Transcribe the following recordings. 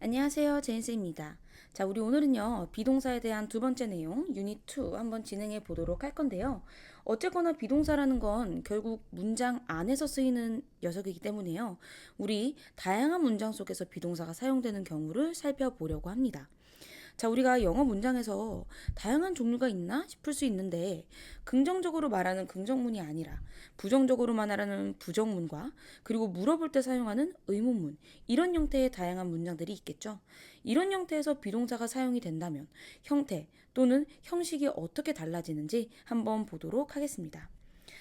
안녕하세요. 제인스입니다. 자, 우리 오늘은요, 비동사에 대한 두 번째 내용, 유닛 2 한번 진행해 보도록 할 건데요. 어쨌거나 비동사라는 건 결국 문장 안에서 쓰이는 녀석이기 때문에요. 우리 다양한 문장 속에서 비동사가 사용되는 경우를 살펴보려고 합니다. 자, 우리가 영어 문장에서 다양한 종류가 있나 싶을 수 있는데, 긍정적으로 말하는 긍정문이 아니라 부정적으로 말하는 부정문과 그리고 물어볼 때 사용하는 의문문, 이런 형태의 다양한 문장들이 있겠죠. 이런 형태에서 비동사가 사용이 된다면 형태 또는 형식이 어떻게 달라지는지 한번 보도록 하겠습니다.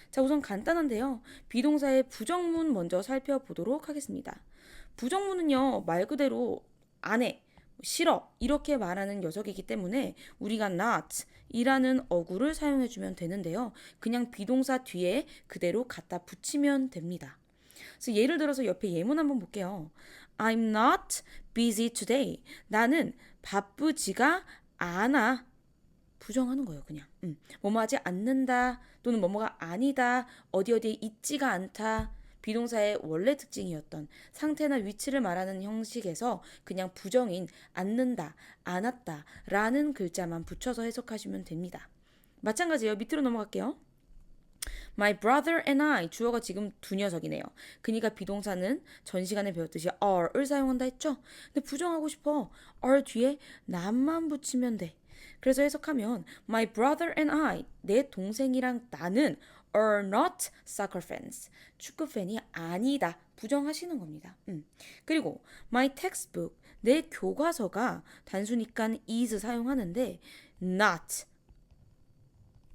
자, 우선 간단한데요. 비동사의 부정문 먼저 살펴보도록 하겠습니다. 부정문은요, 말 그대로 안 해, 싫어 이렇게 말하는 녀석이기 때문에 우리가 not 이라는 어구를 사용해주면 되는데요. 그냥 비동사 뒤에 그대로 갖다 붙이면 됩니다. 그래서 예를 들어서 옆에 예문 한번 볼게요. I'm not busy today. 나는 바쁘지가 않아. 부정하는 거예요, 그냥. 뭐뭐 하지 않는다 또는 뭐뭐가 아니다, 어디 어디에 있지가 않다. 비동사의 원래 특징이었던 상태나 위치를 말하는 형식에서 그냥 부정인 않는다, 않았다 라는 글자만 붙여서 해석하시면 됩니다. 마찬가지예요. 밑으로 넘어갈게요. My brother and I 주어가 지금 두 녀석이네요. 그러니까 비동사는 전 시간에 배웠듯이 are을 사용한다 했죠. 근데 부정하고 싶어. are 뒤에 남만 붙이면 돼. 그래서 해석하면 My brother and I 내 동생이랑 나는 are not soccer fans 축구 팬이 아니다. 부정하시는 겁니다. 그리고 my textbook 내 교과서가 단수니까 is 사용하는데 not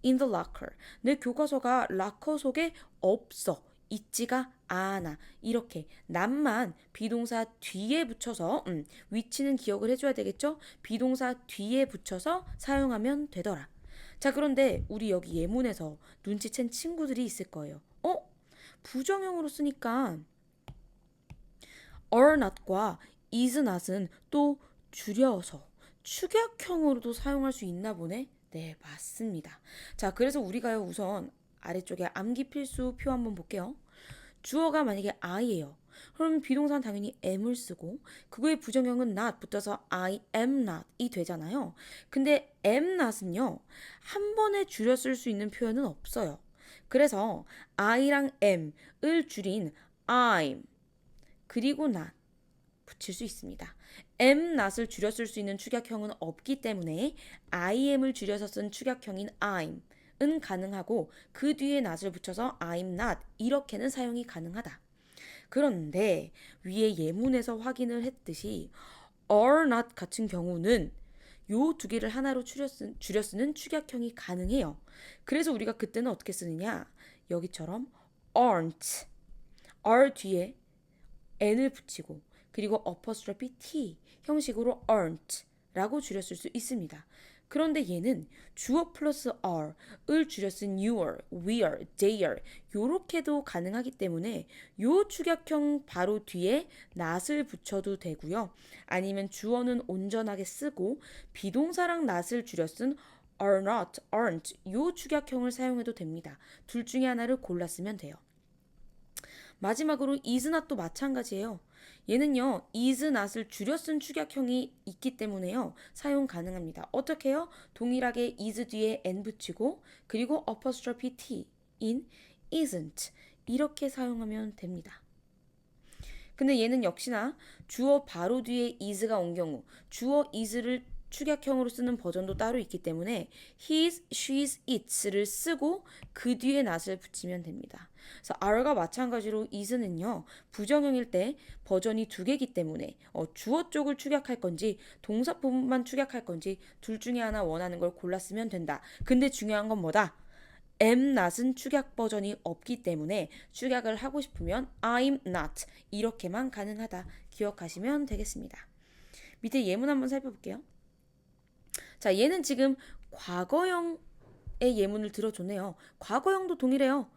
in the locker. 내 교과서가 락커 속에 없어. 있지가 않아. 이렇게 남만 비동사 뒤에 붙여서 위치는 기억을 해줘야 되겠죠? 비동사 뒤에 붙여서 사용하면 되더라. 자, 그런데 우리 여기 예문에서 눈치챈 친구들이 있을 거예요. 부정형으로 쓰니까 are not과 is not은 또 줄여서 축약형으로도 사용할 수 있나 보네. 네, 맞습니다. 자, 그래서 우리가요, 우선 아래쪽에 암기 필수 표 한번 볼게요. 주어가 만약에 I예요. 그럼 비동사는 당연히 am을 쓰고 그거의 부정형은 not 붙어서 I am not이 되잖아요. 근데 am not은요, 한 번에 줄여 쓸 수 있는 표현은 없어요. 그래서 I랑 am을 줄인 I'm 그리고 not 붙일 수 있습니다. am not을 줄여 쓸 수 있는 축약형은 없기 때문에 I am을 줄여서 쓴 축약형인 I'm 은 가능하고 그 뒤에 not을 붙여서 I'm not 이렇게는 사용이 가능하다. 그런데 위에 예문에서 확인을 했듯이 are not 같은 경우는 요 두 개를 하나로 줄여 쓰는 축약형이 가능해요. 그래서 우리가 그때는 어떻게 쓰느냐? 여기처럼 aren't are 뒤에 n을 붙이고 그리고 apostrophe t 형식으로 aren't 라고 줄였을 수 있습니다. 그런데 얘는 주어 플러스 are을 줄여 쓴 you're, we're, they're 요렇게도 가능하기 때문에 요 축약형 바로 뒤에 not을 붙여도 되고요. 아니면 주어는 온전하게 쓰고 비동사랑 not을 줄여 쓴 are not, aren't 요 축약형을 사용해도 됩니다. 둘 중에 하나를 골라 쓰면 돼요. 마지막으로 is not도 마찬가지예요. 얘는요, is not을 줄여 쓴 축약형이 있기 때문에요, 사용 가능합니다. 어떻게 해요? 동일하게 is 뒤에 n 붙이고 그리고 apostrophe t in isn't 이렇게 사용하면 됩니다. 근데 얘는 역시나 주어 바로 뒤에 is가 온 경우 주어 is를 축약형으로 쓰는 버전도 따로 있기 때문에 his, she's, its를 쓰고 그 뒤에 not을 붙이면 됩니다. 그래서 are가 마찬가지로 is는요, 부정형일 때 버전이 두 개이기 때문에 주어 쪽을 축약할 건지 동사 부분만 축약할 건지 둘 중에 하나 원하는 걸 골라 쓰면 된다. 근데 중요한 건 뭐다? am not은 축약 버전이 없기 때문에 축약을 하고 싶으면 I'm not 이렇게만 가능하다. 기억하시면 되겠습니다. 밑에 예문 한번 살펴볼게요. 자, 얘는 지금 과거형의 예문을 들어줬네요. 과거형도 동일해요.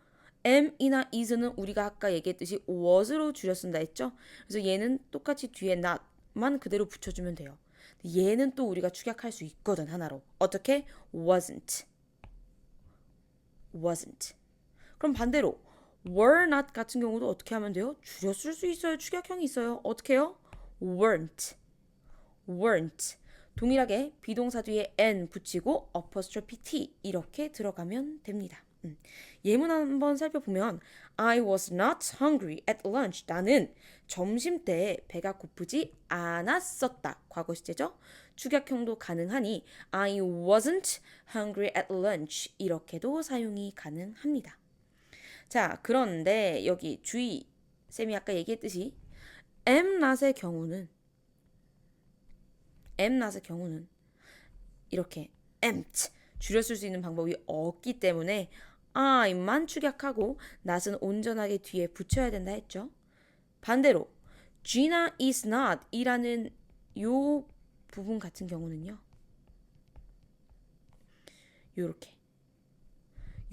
am이나 is는 우리가 아까 얘기했듯이 was로 줄여 쓴다 했죠. 그래서 얘는 똑같이 뒤에 not만 그대로 붙여주면 돼요. 얘는 또 우리가 축약할 수 있거든, 하나로. 어떻게? wasn't. 그럼 반대로 were not 같은 경우도 어떻게 하면 돼요? 줄여 쓸 수 있어요. 축약형이 있어요. 어떻게 해요? weren't. weren't. 동일하게 비동사 뒤에 n 붙이고 apostrophe t 이렇게 들어가면 됩니다. 예문 한번 살펴보면 I was not hungry at lunch. 나는 점심 때 배가 고프지 않았었다. 과거 시제죠. 축약형도 가능하니 I wasn't hungry at lunch. 이렇게도 사용이 가능합니다. 자, 그런데 여기 주의. 쌤이 아까 얘기했듯이 am not의 경우는 이렇게 empty 줄여 쓸 수 있는 방법이 없기 때문에 I만 축약하고 not은 온전하게 뒤에 붙여야 된다 했죠. 반대로 Gina is not 이라는 요 부분 같은 경우는요.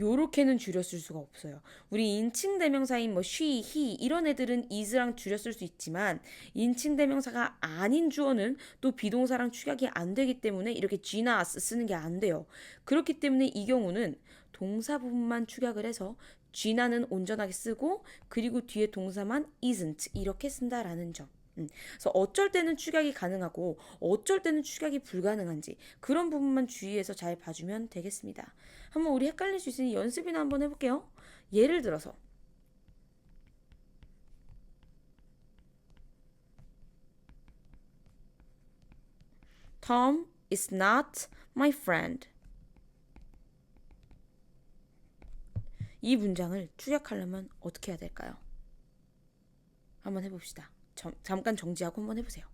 요렇게는 줄여 쓸 수가 없어요. 우리 인칭 대명사인 뭐 she, he 이런 애들은 is랑 줄여 쓸 수 있지만 인칭 대명사가 아닌 주어는 또 비동사랑 축약이 안 되기 때문에 이렇게 Gina 쓰는 게 안 돼요. 그렇기 때문에 이 경우는 동사 부분만 축약을 해서 Gina는 온전하게 쓰고 그리고 뒤에 동사만 isn't 이렇게 쓴다라는 점. 그래서 어쩔 때는 축약이 가능하고 어쩔 때는 축약이 불가능한지 그런 부분만 주의해서 잘 봐주면 되겠습니다. 한번 우리 헷갈릴 수 있으니 연습이나 한번 해볼게요. 예를 들어서 Tom is not my friend. 이 문장을 축약하려면 어떻게 해야 될까요? 한번 해봅시다. 잠깐 정지하고 한번 해보세요.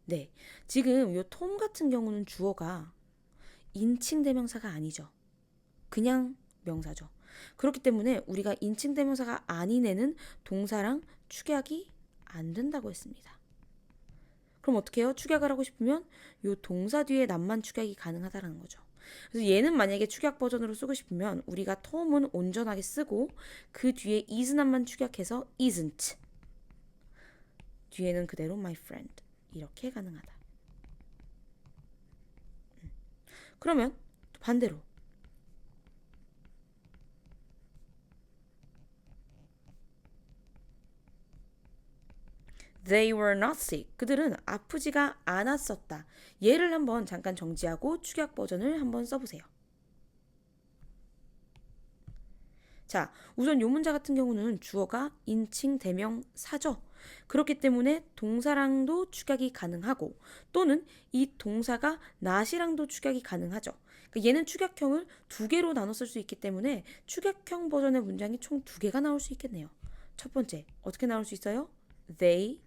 네, 지금 요 톰 같은 경우는 주어가 인칭 대명사가 아니죠. 그냥 명사죠. 그렇기 때문에 우리가 인칭 대명사가 아닌 애는 동사랑 축약이 안 된다고 했습니다. 그럼 어떻게 해요? 축약을 하고 싶으면 요 동사 뒤에 남만 축약이 가능하다는 거죠. 그래서 얘는 만약에 축약 버전으로 쓰고 싶으면 우리가 톰은 온전하게 쓰고 그 뒤에 isnot만 축약해서 isn't. 뒤에는 그대로 my friend. 이렇게 가능하다. 그러면 반대로 They were not sick. 그들은 아프지가 않았었다. 얘를 한번 잠깐 정지하고 축약 버전을 한번 써보세요. 자, 우선 요 문자 같은 경우는 주어가 인칭 대명사죠. 그렇기 때문에 동사랑도 축약이 가능하고 또는 이 동사가 not이랑도 축약이 가능하죠. 그러니까 얘는 축약형을 두 개로 나눠 쓸 수 있기 때문에 축약형 버전의 문장이 총 두 개가 나올 수 있겠네요. 첫 번째, 어떻게 나올 수 있어요? They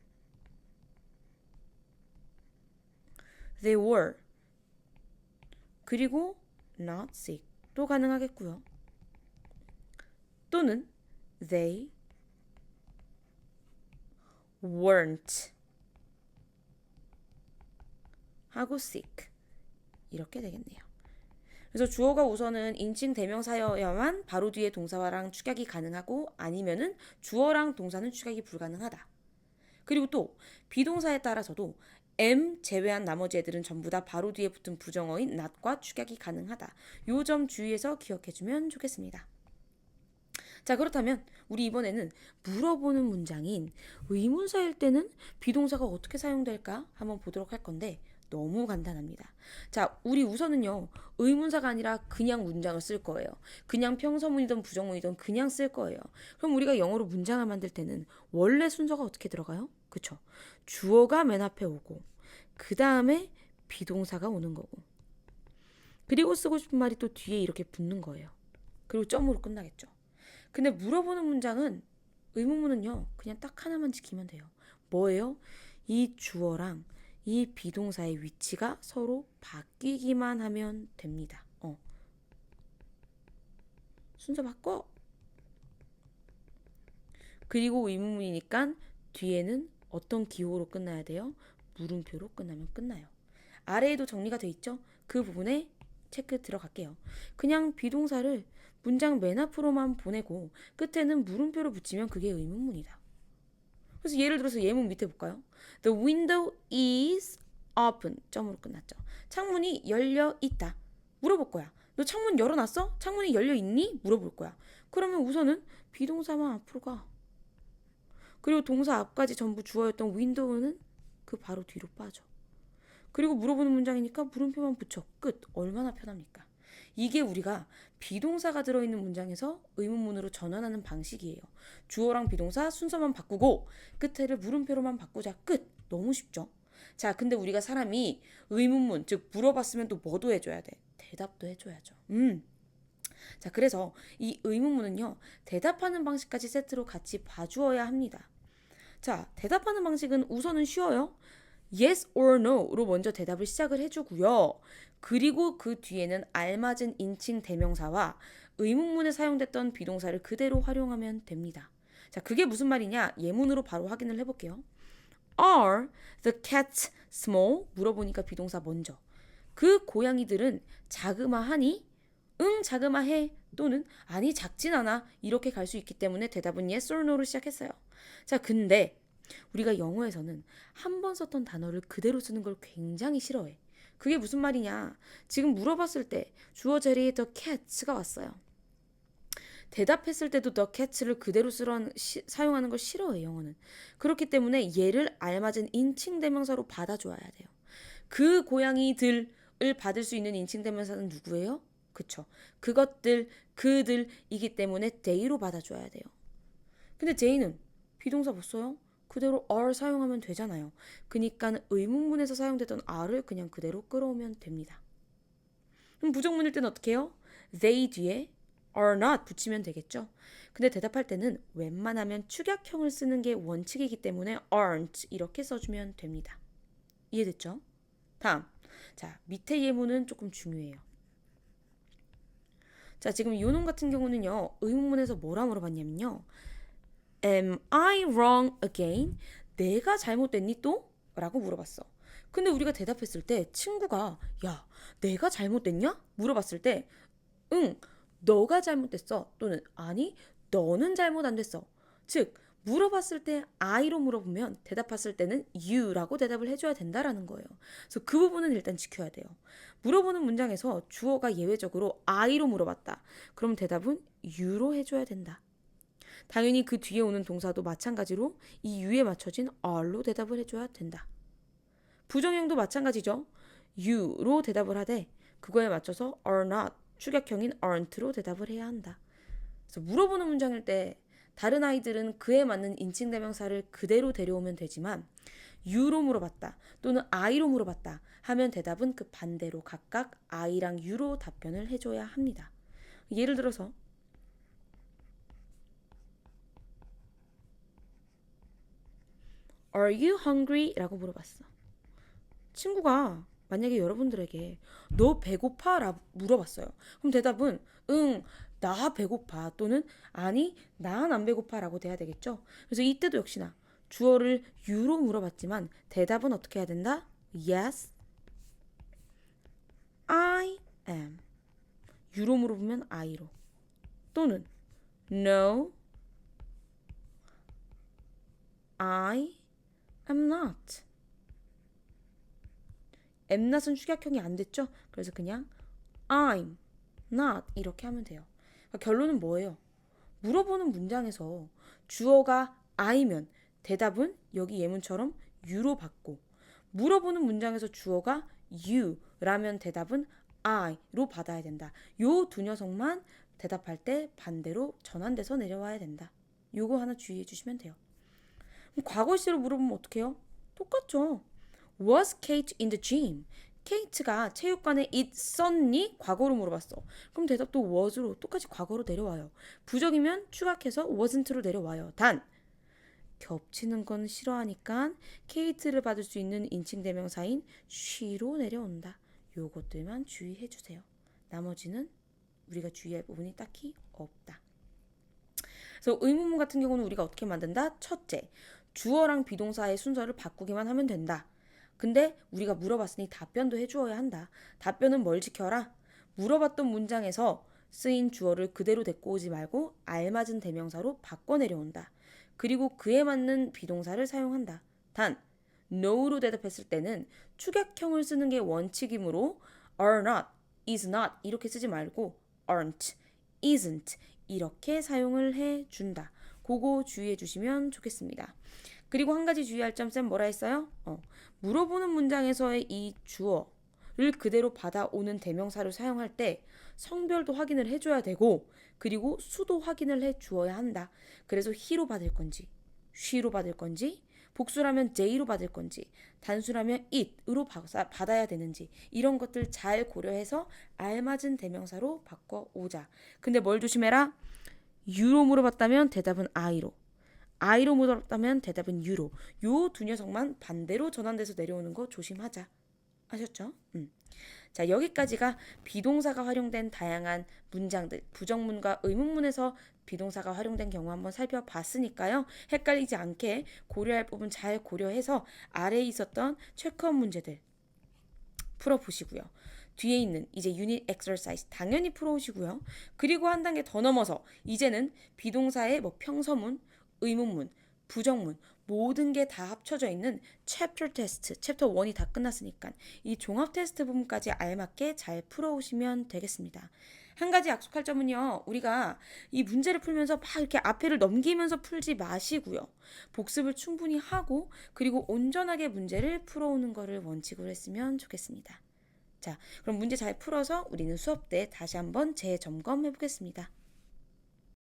were. 그리고 not sick. 또 가능하겠고요. 또는 they weren't 하고 sick. 이렇게 되겠네요. 그래서 주어가 우선은 인칭 대명사여야만 바로 뒤에 동사랑 축약이 가능하고 아니면은 주어랑 동사는 축약이 불가능하다. 그리고 또 비동사에 따라서도 am 제외한 나머지 애들은 전부 다 바로 뒤에 붙은 부정어인 not과 축약이 가능하다. 요 점 주의해서 기억해주면 좋겠습니다. 자, 그렇다면 우리 이번에는 물어보는 문장인 의문사일 때는 비동사가 어떻게 사용될까 한번 보도록 할 건데 너무 간단합니다. 자, 우리 우선은요 의문사가 아니라 그냥 문장을 쓸 거예요. 그냥 평서문이든 부정문이든 그냥 쓸 거예요. 그럼 우리가 영어로 문장을 만들 때는 원래 순서가 어떻게 들어가요? 그쵸? 주어가 맨 앞에 오고 그 다음에 비동사가 오는 거고 그리고 쓰고 싶은 말이 또 뒤에 이렇게 붙는 거예요. 그리고 점으로 끝나겠죠. 근데 물어보는 문장은 의문문은요 그냥 딱 하나만 지키면 돼요. 뭐예요? 이 주어랑 이 비동사의 위치가 서로 바뀌기만 하면 됩니다. 순서 바꿔. 그리고 의문문이니까 뒤에는 어떤 기호로 끝나야 돼요? 물음표로 끝나면 끝나요. 아래에도 정리가 돼 있죠? 그 부분에 체크 들어갈게요. 그냥 비동사를 문장 맨 앞으로만 보내고 끝에는 물음표를 붙이면 그게 의문문이다. 그래서 예를 들어서 예문 밑에 볼까요? The window is open. 점으로 끝났죠. 창문이 열려 있다. 물어볼 거야. 너 창문 열어놨어? 창문이 열려 있니? 물어볼 거야. 그러면 우선은 비동사만 앞으로 가. 그리고 동사 앞까지 전부 주어였던 window는 그 바로 뒤로 빠져. 그리고 물어보는 문장이니까 물음표만 붙여. 끝. 얼마나 편합니까? 이게 우리가 비동사가 들어있는 문장에서 의문문으로 전환하는 방식이에요. 주어랑 비동사 순서만 바꾸고 끝에를 물음표로만 바꾸자. 끝. 너무 쉽죠? 자, 근데 우리가 사람이 의문문, 즉 물어봤으면 또 뭐도 해줘야 돼? 대답도 해줘야죠. 자, 그래서 이 의문문은요, 대답하는 방식까지 세트로 같이 봐주어야 합니다. 자, 대답하는 방식은 우선은 쉬워요. yes or no로 먼저 대답을 시작을 해주고요. 그리고 그 뒤에는 알맞은 인칭 대명사와 의문문에 사용됐던 비동사를 그대로 활용하면 됩니다. 자, 그게 무슨 말이냐? 예문으로 바로 확인을 해볼게요. Are the cats small? 물어보니까 비동사 먼저. 그 고양이들은 자그마하니? 응, 자그마해. 또는 아니, 작진 않아. 이렇게 갈 수 있기 때문에 대답은 yes or no로 시작했어요. 자, 근데 우리가 영어에서는 한 번 썼던 단어를 그대로 쓰는 걸 굉장히 싫어해. 그게 무슨 말이냐? 지금 물어봤을 때 주어 자리에 the cats가 왔어요. 대답했을 때도 the cats를 그대로 사용하는 걸 싫어해, 영어는. 그렇기 때문에 얘를 알맞은 인칭 대명사로 받아줘야 돼요. 그 고양이들을 받을 수 있는 인칭 대명사는 누구예요? 그쵸. 그것들, 그들이기 때문에 they로 받아줘야 돼요. 근데 they는 비동사 못 써요? 그대로 are 사용하면 되잖아요. 그러니까 의문문에서 사용되던 are를 그냥 그대로 끌어오면 됩니다. 그럼 부정문일 때는 어떻게 해요? they 뒤에 are not 붙이면 되겠죠. 근데 대답할 때는 웬만하면 축약형을 쓰는 게 원칙이기 때문에 aren't 이렇게 써주면 됩니다. 이해됐죠? 다음, 자, 밑에 예문은 조금 중요해요. 자, 지금 이 놈 같은 경우는요, 의문문에서 뭐라 물어봤냐면요, Am I wrong again? 내가 잘못됐니 또? 라고 물어봤어. 근데 우리가 대답했을 때 친구가 야, 내가 잘못됐냐? 물어봤을 때 응, 너가 잘못됐어. 또는 아니, 너는 잘못 안 됐어. 즉, 물어봤을 때 I로 물어보면 대답했을 때는 You라고 대답을 해줘야 된다라는 거예요. 그래서 그 부분은 일단 지켜야 돼요. 물어보는 문장에서 주어가 예외적으로 I로 물어봤다. 그럼 대답은 You로 해줘야 된다. 당연히 그 뒤에 오는 동사도 마찬가지로 이 U에 맞춰진 R로 대답을 해줘야 된다. 부정형도 마찬가지죠. You로 대답을 하되 그거에 맞춰서 are not, 축약형인 aren't로 대답을 해야 한다. 그래서 물어보는 문장일 때 다른 아이들은 그에 맞는 인칭대명사를 그대로 데려오면 되지만 You로 물어봤다 또는 I로 물어봤다 하면 대답은 그 반대로 각각 I랑 You로 답변을 해줘야 합니다. 예를 들어서 Are you hungry? 라고 물어봤어. 친구가 만약에 여러분들에게 너 배고파? 라고 물어봤어요. 그럼 대답은 응, 나 배고파 또는 아니, 난 안 배고파 라고 돼야 되겠죠. 그래서 이때도 역시나 주어를 you로 물어봤지만 대답은 어떻게 해야 된다? Yes, I am. you로 물어보면 I로 또는 No, I am not. am not은 축약형이 안 됐죠? 그래서 그냥 I'm not 이렇게 하면 돼요. 그러니까 결론은 뭐예요? 물어보는 문장에서 주어가 I면 대답은 여기 예문처럼 You로 받고 물어보는 문장에서 주어가 You라면 대답은 I로 받아야 된다. 요 두 녀석만 대답할 때 반대로 전환돼서 내려와야 된다. 요거 하나 주의해 주시면 돼요. 그럼 과거 시로 물어보면 어떡해요? 똑같죠. Was Kate in the gym? 케이트가 체육관에 있었니? 과거로 물어봤어. 그럼 대답도 was로 똑같이 과거로 내려와요. 부정이면 추가해서 wasn't로 내려와요. 단 겹치는 건 싫어하니까 케이트를 받을 수 있는 인칭대명사인 she로 내려온다. 요것들만 주의해 주세요. 나머지는 우리가 주의할 부분이 딱히 없다. 그래서 의문문 같은 경우는 우리가 어떻게 만든다? 첫째, 주어랑 비동사의 순서를 바꾸기만 하면 된다. 근데 우리가 물어봤으니 답변도 해주어야 한다. 답변은 뭘 지켜라? 물어봤던 문장에서 쓰인 주어를 그대로 데리고 오지 말고 알맞은 대명사로 바꿔 내려온다. 그리고 그에 맞는 비동사를 사용한다. 단, no로 대답했을 때는 축약형을 쓰는 게 원칙이므로 are not, is not 이렇게 쓰지 말고 aren't, isn't 이렇게 사용을 해준다. 그거 주의해 주시면 좋겠습니다. 그리고 한 가지 주의할 점 쌤 뭐라 했어요? 물어보는 문장에서의 이 주어를 그대로 받아오는 대명사를 사용할 때 성별도 확인을 해줘야 되고 그리고 수도 확인을 해주어야 한다. 그래서 he로 받을 건지 she로 받을 건지 복수라면 they로 받을 건지 단수라면 it으로 받아야 되는지 이런 것들 잘 고려해서 알맞은 대명사로 바꿔오자. 근데 뭘 조심해라? you로 물어봤다면 대답은 I로 I로 물어봤다면 대답은 you로 요 두 녀석만 반대로 전환돼서 내려오는 거 조심하자. 아셨죠? 자, 여기까지가 비동사가 활용된 다양한 문장들, 부정문과 의문문에서 비동사가 활용된 경우 한번 살펴봤으니까요. 헷갈리지 않게 고려할 부분 잘 고려해서 아래에 있었던 체크업 문제들 풀어보시고요. 뒤에 있는 이제 유닛 엑서사이즈 당연히 풀어오시고요. 그리고 한 단계 더 넘어서 이제는 비동사의 뭐 평서문, 의문문, 부정문 모든 게 다 합쳐져 있는 챕터 테스트, 챕터 1이 다 끝났으니까 이 종합 테스트 부분까지 알맞게 잘 풀어오시면 되겠습니다. 한 가지 약속할 점은요. 우리가 이 문제를 풀면서 막 이렇게 앞에를 넘기면서 풀지 마시고요. 복습을 충분히 하고 그리고 온전하게 문제를 풀어오는 거를 원칙으로 했으면 좋겠습니다. 자, 그럼 문제 잘 풀어서 우리는 수업 때 다시 한번 재점검해 보겠습니다.